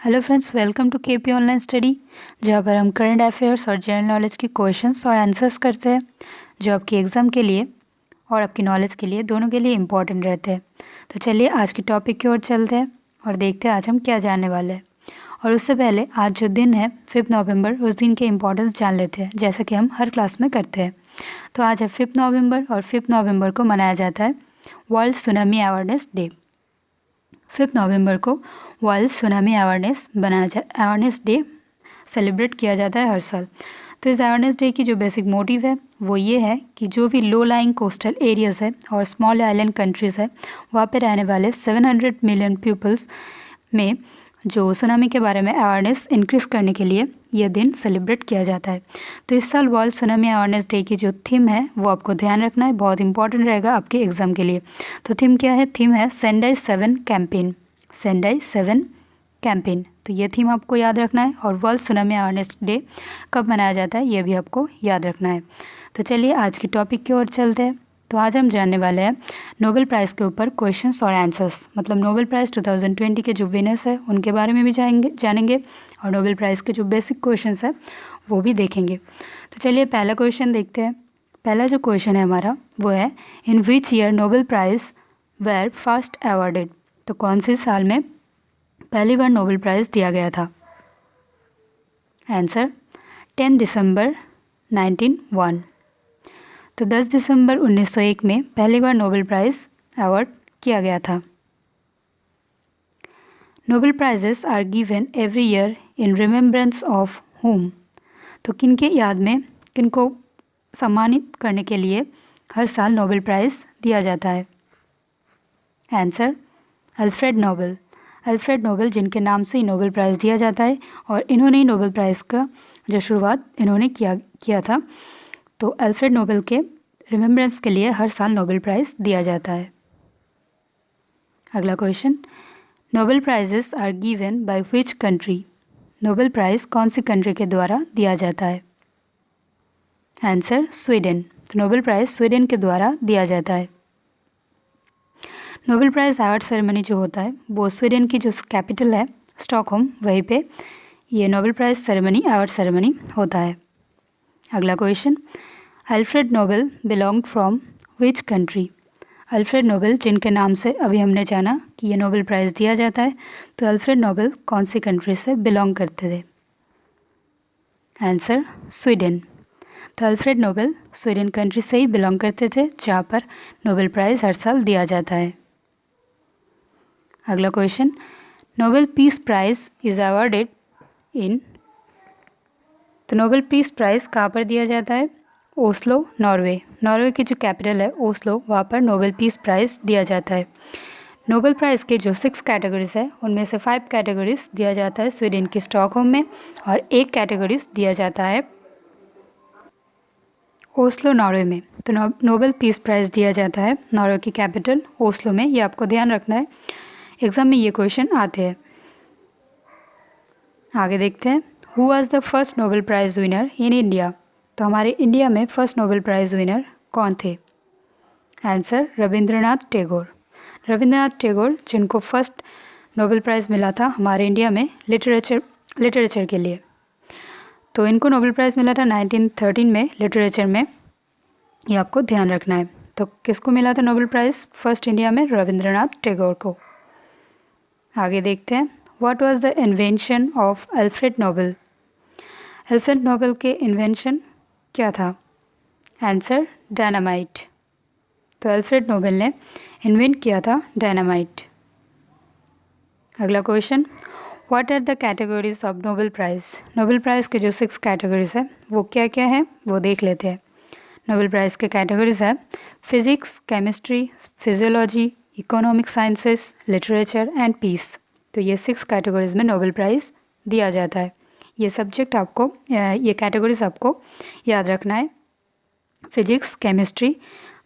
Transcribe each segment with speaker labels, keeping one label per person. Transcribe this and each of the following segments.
Speaker 1: Hello friends, welcome to KP online study, जहाँ पर हम करंट अफेयर्स और जनरल नॉलेज की क्वेश्चंस और आंसर्स करते हैं जो आपकी एग्ज़ाम के लिए और आपकी नॉलेज के लिए दोनों के लिए इम्पॉर्टेंट रहते हैं। तो चलिए आज के टॉपिक की ओर चलते हैं और देखते हैं आज हम क्या जानने वाले हैं। और उससे पहले आज जो दिन है 5 नवंबर, उस दिन के इम्पोर्टेंस जान लेते हैं, जैसा कि हम हर क्लास में करते हैं। तो आज है 5 नवंबर और 5 नवंबर को मनाया जाता है वर्ल्ड सुनामी अवेयरनेस डे। 5 नवंबर को world tsunami awareness day celebrate किया जाता है हर साल। तो इस अवेयरनेस डे की जो बेसिक मोटिव है वो ये है कि जो भी लो लाइंग कोस्टल एरियाज़ है और स्मॉल आइलैंड कंट्रीज़ है, वहाँ पे रहने वाले 700 मिलियन पीपल्स में जो सुनामी के बारे में अवेयरनेस इंक्रीज़ करने के लिए यह दिन सेलिब्रेट किया जाता है। तो इस साल वर्ल्ड सुनामी अवेयरनेस डे की जो थीम है वो आपको ध्यान रखना है, बहुत इंपॉर्टेंट रहेगा आपके एग्ज़ाम के लिए। तो थीम क्या है? थीम है सेंडाई 7 कैंपेन। सेंडाई 7 कैंपेन, तो ये थीम आपको याद रखना है। और वर्ल्ड सुनामी अवेयरनेस डे कब मनाया जाता है ये भी आपको याद रखना है। तो चलिए आज की टॉपिक की ओर चलते हैं। तो आज हम जानने वाले हैं नोबेल प्राइज़ के ऊपर क्वेश्चंस और आंसर्स, मतलब नोबेल प्राइज़ 2020 के जो विनर्स हैं उनके बारे में भी जानेंगे और नोबेल प्राइज़ के जो बेसिक क्वेश्चंस हैं वो भी देखेंगे। तो चलिए पहला क्वेश्चन देखते हैं। पहला जो क्वेश्चन है हमारा वो है, in which year Nobel prize were first awarded. तो कौन से साल में पहली बार नोबेल प्राइज़ दिया गया था? आंसर 10 दिसंबर 1901। तो 10 दिसंबर 1901 में पहली बार नोबेल प्राइज़ अवार्ड किया गया था। Nobel prizes are given every year in remembrance of home. तो किनके याद में, किनको सम्मानित करने के लिए हर साल नोबेल प्राइज़ दिया जाता है? Answer Alfred Nobel. Alfred Nobel जिनके नाम से ही नोबेल प्राइज़ दिया जाता है और इन्होंने ही नोबेल प्राइज़ का जो शुरुआत इन्होंने किया था। तो अल्फ्रेड नोबेल के रिमेम्बरेंस के लिए हर साल नोबेल प्राइज़ दिया जाता है। अगला question, Nobel prizes are given by which country. Nobel prize कौन सी कंट्री के द्वारा दिया जाता है? Answer Sweden. तो नोबेल प्राइज़ स्वीडन के द्वारा दिया जाता है। नोबेल प्राइज़ अवार्ड सेरेमनी जो होता है वो स्वीडन की जो कैपिटल है स्टॉकहोम, वहीं पे ये Nobel prize ceremony award ceremony होता है। अगला question, Alfred Nobel belonged from which country. Alfred Nobel जिनके नाम से अभी हमने जाना कि ये नोबेल प्राइज़ दिया जाता है, तो अल्फ्रेड नोबेल कौन सी कंट्री से बिलोंग करते थे? Answer Sweden. तो अल्फ्रेड नोबेल स्वीडन कंट्री से ही बिलोंग करते थे, जहाँ पर नोबेल प्राइज़ हर साल दिया जाता है। अगला question, Nobel peace prize is awarded in. तो नोबेल पीस प्राइज़ कहाँ पर दिया जाता है? Oslo, Norway. नॉर्वे की जो कैपिटल है ओस्लो, वहाँ पर नोबेल पीस प्राइज़ दिया जाता है। नोबेल प्राइज़ के जो 6 कैटेगरीज है उनमें से 5 कैटेगरीज दिया जाता है स्वीडन की स्टॉकहोम में और 1 कैटेगरीज दिया जाता है ओस्लो, नॉर्वे में। तो नोबेल पीस प्राइज़ दिया जाता है नॉर्वे की कैपिटल ओस्लो में, ये आपको ध्यान रखना है, एग्ज़ाम में ये क्वेश्चन आते हैं। आगे देखते हैं, who was the first Nobel prize winner in India. तो हमारे इंडिया में फर्स्ट नोबेल प्राइज़ विनर कौन थे? आंसर रविंद्रनाथ टैगोर। रविंद्रनाथ टैगोर जिनको फर्स्ट नोबेल प्राइज़ मिला था हमारे इंडिया में लिटरेचर के लिए। तो इनको नोबेल प्राइज़ मिला था 1913 में लिटरेचर में, ये आपको ध्यान रखना है। तो किसको मिला था नोबेल प्राइज़ फर्स्ट इंडिया में? रविंद्रनाथ टैगोर को। आगे देखते हैं, what was the invention of Alfred Nobel. Alfred Nobel के इन्वेंशन क्या था? Answer dynamite. तो अल्फ्रेड नोबेल ने इन्वेंट किया था डायनामाइट। अगला question, what are the categories of Nobel prize. Nobel prize के जो 6 कैटेगरीज है वो क्या क्या है वो देख लेते हैं। नोबेल प्राइज़ के कैटेगरीज है physics, chemistry, physiology, economic sciences, literature and peace. तो ये 6 कैटेगरीज में नोबेल प्राइज़ दिया जाता है। ये सब्जेक्ट आपको, ये कैटेगरीज आपको याद रखना है, physics, chemistry,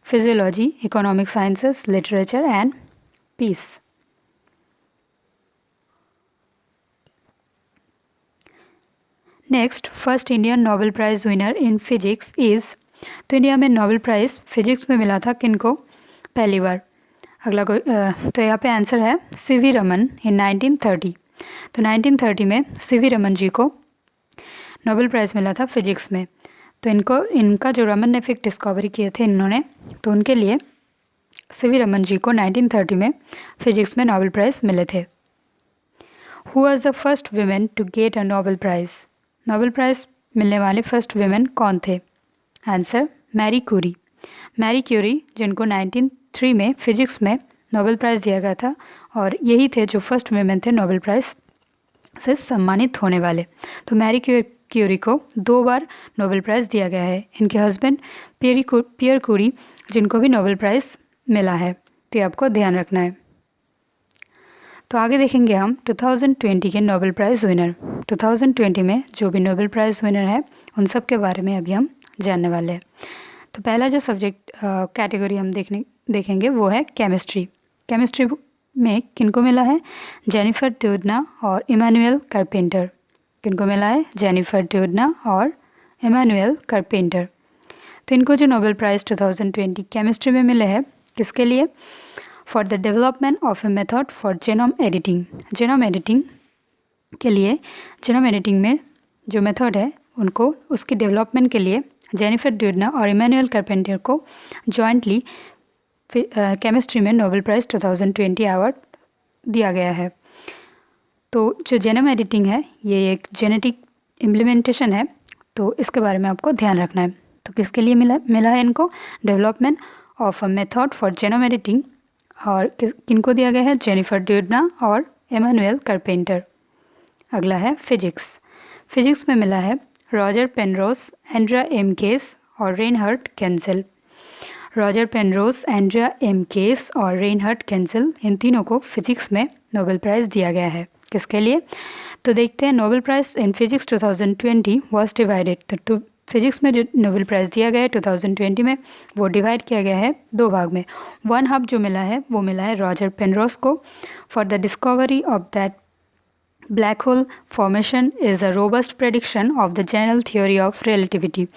Speaker 1: physiology, economic sciences, literature and peace. Next, first Indian Nobel prize winner in physics is. तो इंडिया में नोबेल प्राइज़ फिजिक्स में मिला था किनको पहली बार? अगला तो यहाँ पे आंसर है सीवी रमन इन 1930। तो 1930 में सीवी रमन जी को नोबेल प्राइज़ मिला था फिजिक्स में। तो इनका जो रमन इफेक्ट डिस्कवरी किए थे इन्होंने, तो उनके लिए सीवी रमन जी को 1930 में फिजिक्स में नोबेल प्राइज़ मिले थे। Who was the first women to get a Nobel prize? Nobel prize मिलने वाले फर्स्ट वीमेन कौन थे? Answer Marie Curie. Marie Curie, जिनको 1903 में फिजिक्स में नोबेल प्राइज़ दिया गया था, और यही थे जो फर्स्ट वीमेन थे नोबेल प्राइज़ से सम्मानित होने वाले। तो मैरी क्यूरी को 2 बार नोबेल प्राइज़ दिया गया है। इनके हस्बैंड पियर क्यूरी, जिनको भी नोबेल प्राइज़ मिला है, तो ये आपको ध्यान रखना है। तो आगे देखेंगे हम 2020 के नोबेल प्राइज़ विनर। 2020 में जो भी नोबेल प्राइज़ विनर है उन सब के बारे में अभी हम जानने वाले हैं। तो पहला जो सब्जेक्ट कैटेगरी हम देखेंगे वो है केमिस्ट्री। केमिस्ट्री में किनको मिला है? जेनिफर ड्यूडना और इमैनुअल कारपेंटर। किनको मिला है? जेनिफर ड्यूडना और इमैनुअल कारपेंटर। तो इनको जो नोबेल प्राइज़ 2020 केमिस्ट्री में मिले हैं, किसके लिए? For the development of a method for genome editing. Genome editing के लिए, जेनोम एडिटिंग में जो मेथड है उनको, उसकी डेवलपमेंट के लिए जेनिफर ड्यूडना और इमैनुअल कारपेंटर को जॉइंटली केमिस्ट्री में नोबेल प्राइज़ 2020 अवार्ड दिया गया है। तो जो जेनोम एडिटिंग है ये एक जेनेटिक इम्प्लीमेंटेशन है, तो इसके बारे में आपको ध्यान रखना है। तो किसके लिए मिला है इनको? Development of a method for genome editing. और किनको दिया गया है? जेनिफर ड्यूडना और इमैनुअल कारपेंटर। अगला है फिजिक्स। फिजिक्स में मिला है Roger Penrose, Andrea M Ghez और Reinhard Genzel. Roger Penrose, Andrea M Ghez और रेनहर्ड केंसेल, इन तीनों को फिजिक्स में नोबेल प्राइज़ दिया गया है। किसके लिए? तो देखते हैं Nobel price in physics 2020 was divided. तो फिजिक्स में जो नोबेल प्राइज़ दिया गया है 2020 में, वो डिवाइड किया गया है 2 भाग में। 1 हाफ जो मिला है वो मिला है रॉजर पेनरोज को for the discovery of that black hole formation is a robust prediction of the general theory of relativity.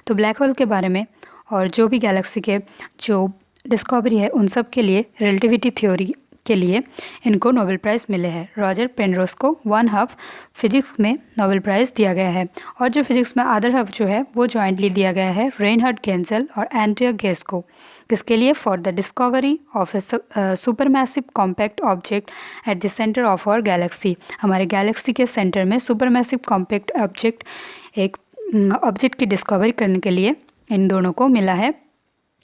Speaker 1: तो ब्लैक होल के बारे में और जो भी गैलेक्सी के जो डिस्कवरी है उन सब के लिए, रिलेटिविटी थ्योरी के लिए इनको नोबेल प्राइज़ मिले हैं। रॉजर पेनरोज को 1 हाफ फिजिक्स में नोबेल प्राइज़ दिया गया है, और जो फिजिक्स में अदर हाफ जो है वो जॉइंटली दिया गया है रेनहर्ड केंसेल और एंड्रिया गेस को। किसके लिए? For the discovery of a super massive compact object at the centre of our galaxy. हमारे गैलेक्सी के सेंटर में सुपर मैसिव कॉम्पैक्ट ऑब्जेक्ट, एक ऑब्जेक्ट की डिस्कवरी करने के लिए इन दोनों को मिला है।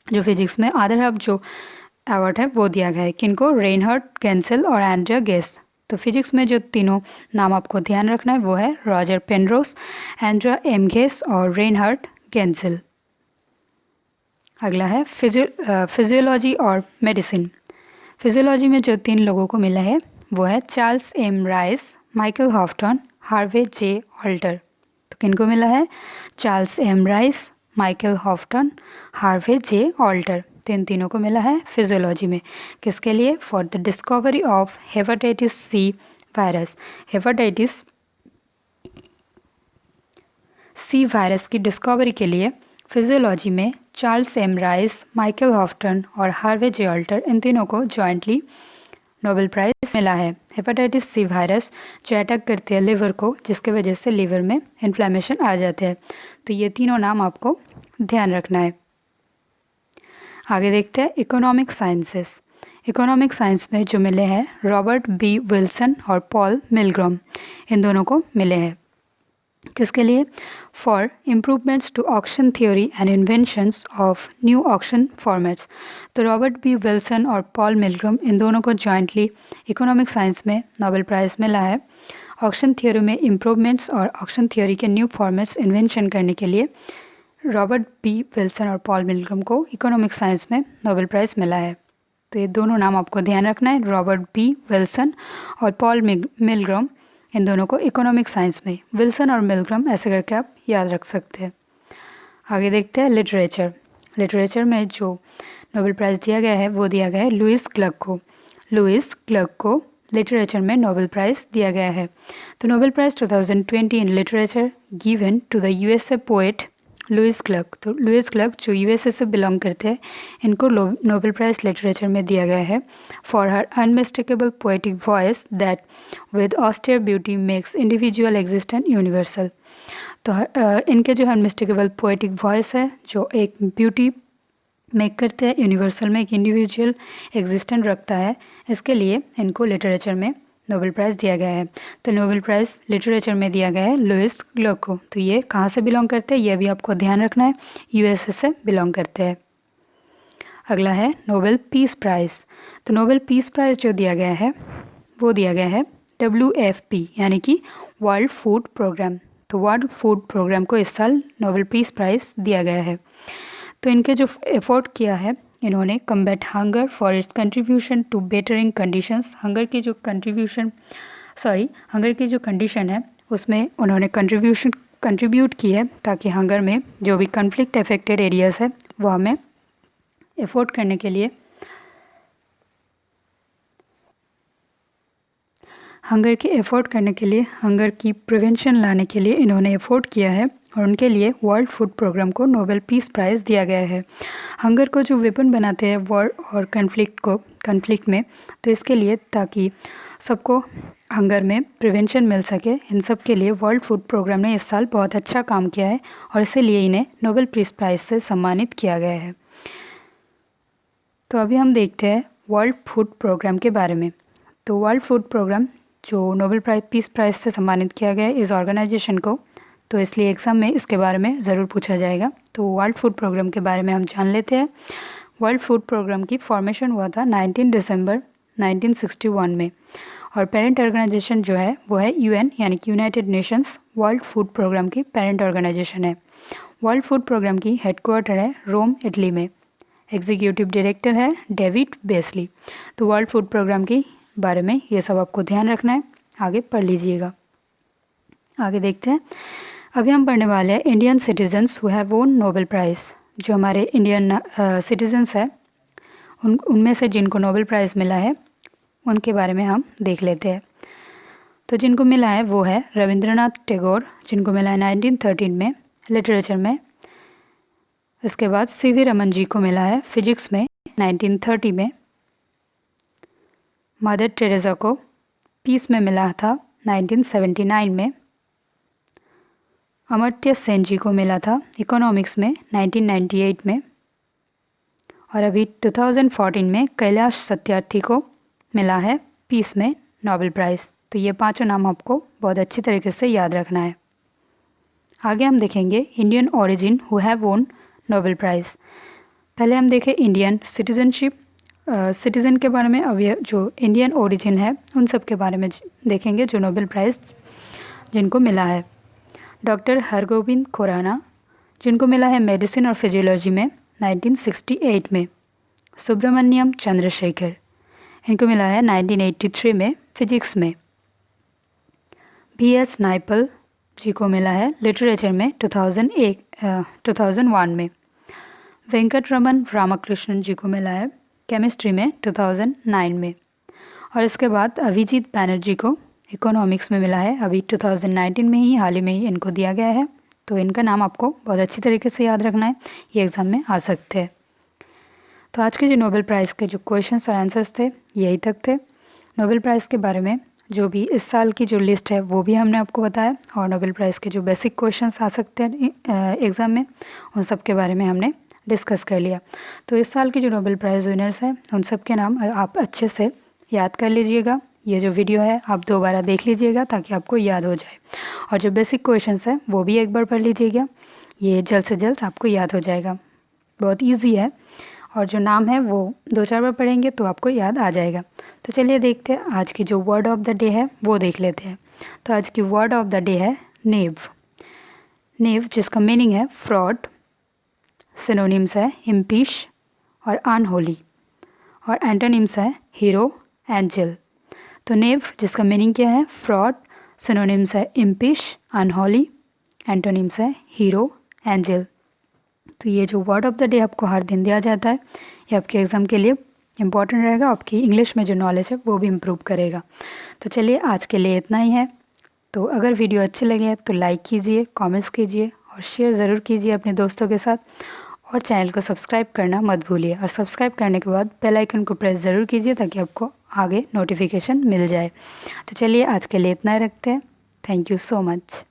Speaker 1: जो फिजिक्स में अदर हाफ जो अवार्ड है वो दिया गया है किनको? रेनहर्ड केंसेल और एंड्रिया गेस। तो फिजिक्स में जो तीनों नाम आपको ध्यान रखना है वो है Roger Penrose, Andrea M Ghez और रेनहर्ड केंसेल। अगला है फिजियोलॉजी और मेडिसिन। फिजियोलॉजी में जो 3 लोगों को मिला है वो है Charles M Rice, Michael Houghton, Harvey J Alter. तो किनको मिला है? Charles M Rice, Michael Houghton, Harvey J Alter. तो इन तीनों को मिला है फिजियोलॉजी में। किसके लिए? For the discovery of hepatitis C virus. Hepatitis C virus की डिस्कवरी के लिए फिजियोलॉजी में Charles M Rice, Michael Houghton और हार्वे जे ऑल्टर, इन तीनों को जॉइंटली नोबेल प्राइज़ मिला है। हेपेटाइटिस सी वायरस जो अटैक करती है लिवर को, जिसके वजह से लिवर में इन्फ्लेमेशन आ जाते हैं। तो ये तीनों नाम आपको ध्यान रखना है। आगे देखते हैं इकोनॉमिक साइंसेस। इकोनॉमिक साइंस में जो मिले हैं रॉबर्ट बी विल्सन और पॉल मिलग्रॉम, इन दोनों को मिले हैं। किसके लिए? For improvements to auction theory and inventions of new auction formats. तो रॉबर्ट बी विल्सन और पॉल मिलग्रॉम, इन दोनों को जॉइंटली इकोनॉमिक साइंस में नोबेल प्राइज़ मिला है। ऑक्शन थ्योरी में इम्प्रूवमेंट्स और ऑक्शन थ्योरी के न्यू फॉर्मेट्स इन्वेंशन करने के लिए रॉबर्ट बी विल्सन और पॉल मिलग्रॉम को इकोनॉमिक साइंस में नोबेल प्राइज़ मिला है। तो ये दोनों नाम आपको ध्यान रखना है, रॉबर्ट बी विल्सन और पॉल मिलग्रॉम, इन दोनों को इकोनॉमिक साइंस में, विल्सन और मिलग्रॉम ऐसे करके आप याद रख सकते हैं। आगे देखते हैं लिटरेचर। लिटरेचर में जो नोबेल प्राइज़ दिया गया है वो दिया गया है लुईस क्लर्क को। लुईस क्लर्क को लिटरेचर में नोबेल प्राइज़ दिया गया है। तो Nobel prize 2020 in literature given to the USA poet Louise Glück. तो लुइस क्लर्क जो यूएसए से बिलोंग करते हैं, इनको नोबेल प्राइज़ लिटरेचर में दिया गया है for her unmistakable poetic voice that with austere beauty makes individual existent universal. तो इनके जो अनमिस्टेकेबल पोएटिक वॉइस है, जो एक ब्यूटी मेक करते हैं, यूनिवर्सल में एक इंडिविजुअल एग्जिस्टेंट रखता है, इसके लिए इनको लिटरेचर में नोबेल प्राइज़ दिया गया है। तो नोबेल प्राइज़ लिटरेचर में दिया गया है लुइस क्लर्क को। तो ये कहाँ से बिलोंग करते हैं, ये भी आपको ध्यान रखना है, यूएसए से बिलोंग करते हैं। अगला है नोबेल पीस प्राइज़। तो नोबेल पीस प्राइज़ जो दिया गया है वो दिया गया है WFP यानी कि वर्ल्ड फूड प्रोग्राम। तो वर्ल्ड फूड प्रोग्राम को इस साल नोबेल पीस प्राइज़ दिया गया है। तो इनके जो एफर्ट किया है इन्होंने combat hunger for its contribution to bettering conditions. Hunger की जो कंडीशन है उसमें उन्होंने कंट्रीब्यूट की है ताकि हंगर में जो भी कन्फ्लिक्ट अफेक्टेड एरियाज़ है वो हमें एफोर्ड करने के लिए हंगर की प्रिवेंशन लाने के लिए इन्होंने एफोर्ड किया है और उनके लिए वर्ल्ड फूड प्रोग्राम को नोबेल पीस प्राइज़ दिया गया है। हंगर को जो वेपन बनाते हैं वॉर और कन्फ्लिक्ट में, तो इसके लिए ताकि सबको हंगर में प्रिवेंशन मिल सके, इन सब के लिए वर्ल्ड फूड प्रोग्राम ने इस साल बहुत अच्छा काम किया है और इसीलिए इन्हें नोबेल पीस प्राइज़ से सम्मानित किया गया है। तो अभी हम देखते हैं वर्ल्ड फूड प्रोग्राम के बारे में। तो वर्ल्ड फूड प्रोग्राम जो नोबेल पीस प्राइज़ से सम्मानित किया गया है इस ऑर्गेनाइजेशन को, तो इसलिए एग्ज़ाम में इसके बारे में ज़रूर पूछा जाएगा। तो वर्ल्ड फूड प्रोग्राम के बारे में हम जान लेते हैं। वर्ल्ड फूड प्रोग्राम की फॉर्मेशन हुआ था 19 दिसंबर 1961 में और पेरेंट ऑर्गेनाइजेशन जो है वो है UN यानी कि United Nations World Food Programme की पेरेंट ऑर्गेनाइजेशन है। वर्ल्ड फूड प्रोग्राम की हेडक्वार्टर है रोम, इटली में। एग्जीक्यूटिव डायरेक्टर है डेविड बेस्ली। तो वर्ल्ड फूड प्रोग्राम के बारे में ये सब आपको ध्यान रखना है, आगे पढ़ लीजिएगा। आगे देखते हैं। अभी हम पढ़ने वाले हैं इंडियन सिटीजन्स हु हैव वोन नोबेल प्राइज़। जो हमारे इंडियन सिटीजन्स हैं उनमें से जिनको नोबेल प्राइज़ मिला है उनके बारे में हम देख लेते हैं। तो जिनको मिला है वो है रविंद्रनाथ टैगोर, जिनको मिला है 1913 में लिटरेचर में। इसके बाद CV रमन जी को मिला है फिजिक्स में 1930 में। मदर टेरेसा को पीस में मिला था 1979 में। अमर्त्य सेन जी को मिला था इकोनॉमिक्स में 1998 में। और अभी 2014 में कैलाश सत्यार्थी को मिला है पीस में नोबेल प्राइज़। तो ये पांचों नाम आपको बहुत अच्छी तरीके से याद रखना है। आगे हम देखेंगे इंडियन ओरिजिन हु हैव वोन नोबेल प्राइज़। पहले हम देखें इंडियन सिटीज़न के बारे में। अब ये जो इंडियन ओरिजिन है उन सब के बारे में देखेंगे जो नोबेल प्राइज़ जिनको मिला है। डॉक्टर हरगोविंद खुराना, जिनको मिला है मेडिसिन और फिजियोलॉजी में 1968 में। सुब्रमण्यम चंद्रशेखर, इनको मिला है 1983 में फिजिक्स में। BS नाइपल जी को मिला है लिटरेचर में 2001 में। वेंकटरमन रामकृष्णन जी को मिला है केमिस्ट्री में 2009 में। और इसके बाद अभिजीत बैनर्जी को इकोनॉमिक्स में मिला है अभी 2019 में ही, हाल ही में ही इनको दिया गया है। तो इनका नाम आपको बहुत अच्छी तरीके से याद रखना है, ये एग्ज़ाम में आ सकते हैं। तो आज के जो नोबेल प्राइज़ के जो क्वेश्चंस और आंसर्स थे यही तक थे। नोबेल प्राइज़ के बारे में जो भी इस साल की जो लिस्ट है वो भी हमने आपको बताया और नोबेल प्राइज़ के जो बेसिक क्वेश्चंस आ सकते हैं एग्ज़ाम में उन सब के बारे में हमने डिस्कस कर लिया। तो इस साल के जो नोबेल प्राइज़ विनर्स हैं उन सब के नाम आप अच्छे से याद कर लीजिएगा। ये जो वीडियो है आप दोबारा देख लीजिएगा ताकि आपको याद हो जाए और जो बेसिक क्वेश्चंस है वो भी एक बार पढ़ लीजिएगा, ये जल्द से जल्द आपको याद हो जाएगा। बहुत ईजी है और जो नाम है वो 2-4 बार पढ़ेंगे तो आपको याद आ जाएगा। तो चलिए देखते हैं आज की जो वर्ड ऑफ द डे है वो देख लेते हैं। तो आज की वर्ड ऑफ द डे है नेव। नेव जिसका मीनिंग है फ्रॉड, सिनोनिम्स है इम्पीश और अनहोली और एंटोनिम्स है हीरो, एंजल। तो नेव जिसका मीनिंग क्या है फ्रॉड, सिनोनिम्स है इम्पीश, अनहोली, एंटोनिम्स है हीरो, एंजल। तो ये जो वर्ड ऑफ द डे आपको हर दिन दिया जाता है ये आपके एग्ज़ाम के लिए इम्पॉर्टेंट रहेगा। आपकी इंग्लिश में जो नॉलेज है वो भी इम्प्रूव करेगा। तो चलिए आज के लिए इतना ही है। तो अगर वीडियो अच्छे लगे तो लाइक कीजिए, कमेंट्स कीजिए और शेयर ज़रूर कीजिए अपने दोस्तों के साथ, और चैनल को सब्सक्राइब करना मत भूलिए। और सब्सक्राइब करने के बाद बेल आइकन को प्रेस ज़रूर कीजिए ताकि आपको आगे नोटिफिकेशन मिल जाए। तो चलिए आज के लिए इतना ही रखते हैं। Thank you so much.